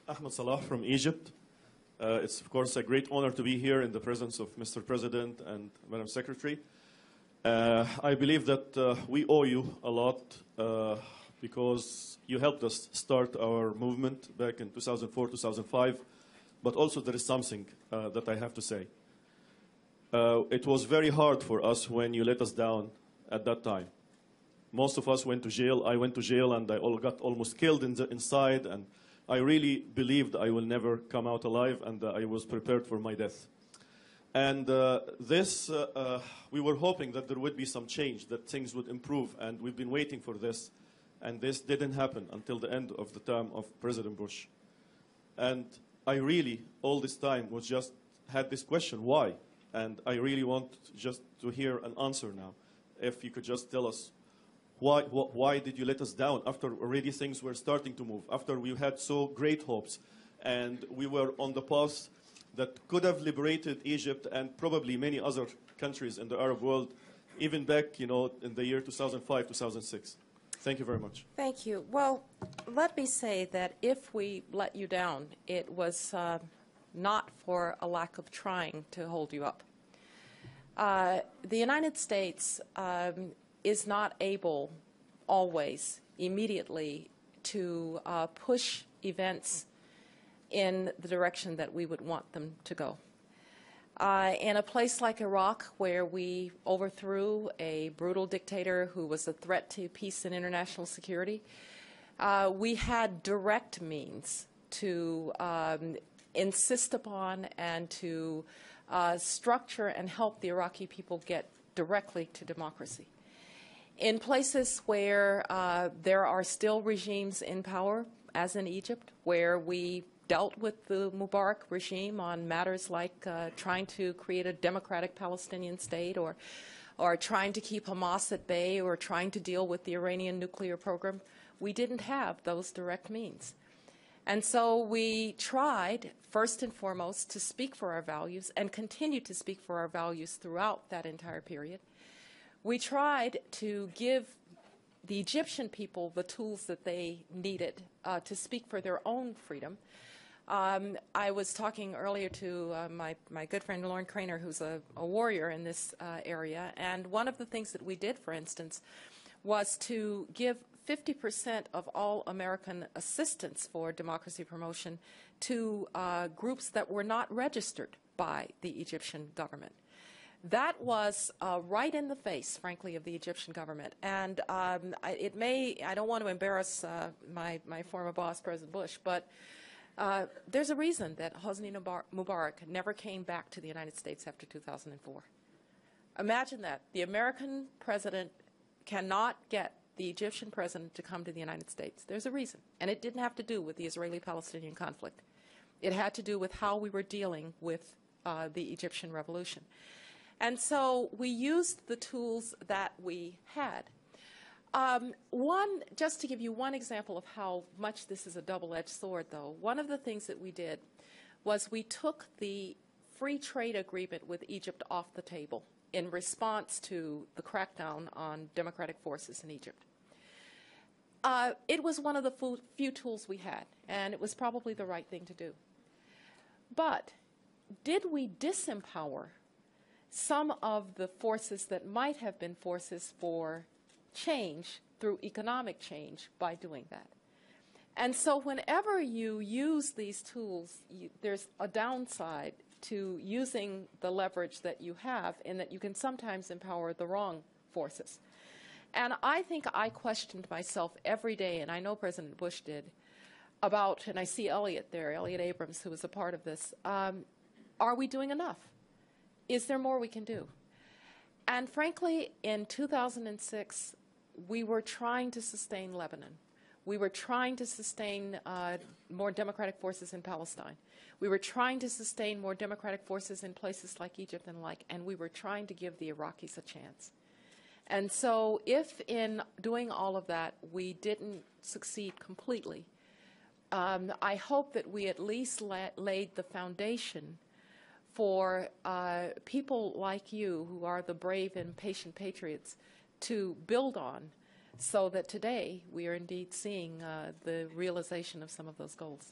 Ahmed Salah from Egypt. It's, of course, a great honor to be here in the presence of Mr. President and Madam Secretary. I believe that we owe you a lot because you helped us start our movement back in 2004, 2005. But also there is something that I have to say. It was very hard for us when you let us down at that time. Most of us went to jail. I went to jail and I got almost killed inside. And I really believed I will never come out alive, and I was prepared for my death. And we were hoping that there would be some change, that things would improve, and we've been waiting for this. And this didn't happen until the end of the term of President Bush. And I really, all this time, had this question, why? And I really want just to hear an answer now. If you could just tell us, why did you let us down after already things were starting to move, after we had so great hopes, and we were on the path that could have liberated Egypt and probably many other countries in the Arab world, even back, in the year 2005, 2006. Thank you very much. Thank you. Well, let me say that if we let you down, it was not for a lack of trying to hold you up. The United States is not able always immediately to push events in the direction that we would want them to go. In a place like Iraq, where we overthrew a brutal dictator who was a threat to peace and international security, we had direct means to insist upon and to structure and help the Iraqi people get directly to democracy. In places where there are still regimes in power, as in Egypt, where we dealt with the Mubarak regime on matters like trying to create a democratic Palestinian state, or trying to keep Hamas at bay, or trying to deal with the Iranian nuclear program, we didn't have those direct means. And so we tried, first and foremost, to speak for our values and continue to speak for our values throughout that entire period. We tried to give the Egyptian people the tools that they needed to speak for their own freedom. I was talking earlier to my good friend Lauren Craner, who's a warrior in this area, and one of the things that we did, for instance, was to give 50% of all American assistance for democracy promotion to groups that were not registered by the Egyptian government. That was right in the face, frankly, of the Egyptian government. And I don't want to embarrass my former boss, President Bush, but there's a reason that Hosni Mubarak never came back to the United States after 2004. Imagine that. The American president cannot get the Egyptian president to come to the United States. There's a reason. And it didn't have to do with the Israeli-Palestinian conflict. It had to do with how we were dealing with the Egyptian revolution. And so we used the tools that we had. Just to give you one example of how much this is a double-edged sword, though, one of the things that we did was we took the free trade agreement with Egypt off the table in response to the crackdown on democratic forces in Egypt. It was one of the few tools we had, and it was probably the right thing to do. But did we disempower some of the forces that might have been forces for change through economic change by doing that? And so whenever you use these tools, there's a downside to using the leverage that you have, in that you can sometimes empower the wrong forces. And I think I questioned myself every day, and I know President Bush did, about, and I see Elliot there, Elliot Abrams, who was a part of this, are we doing enough? Is there more we can do? And frankly, in 2006, we were trying to sustain Lebanon. We were trying to sustain more democratic forces in Palestine. We were trying to sustain more democratic forces in places like Egypt and we were trying to give the Iraqis a chance. And so if in doing all of that we didn't succeed completely, I hope that we at least laid the foundation for people like you, who are the brave and patient patriots, to build on, so that today we are indeed seeing the realization of some of those goals.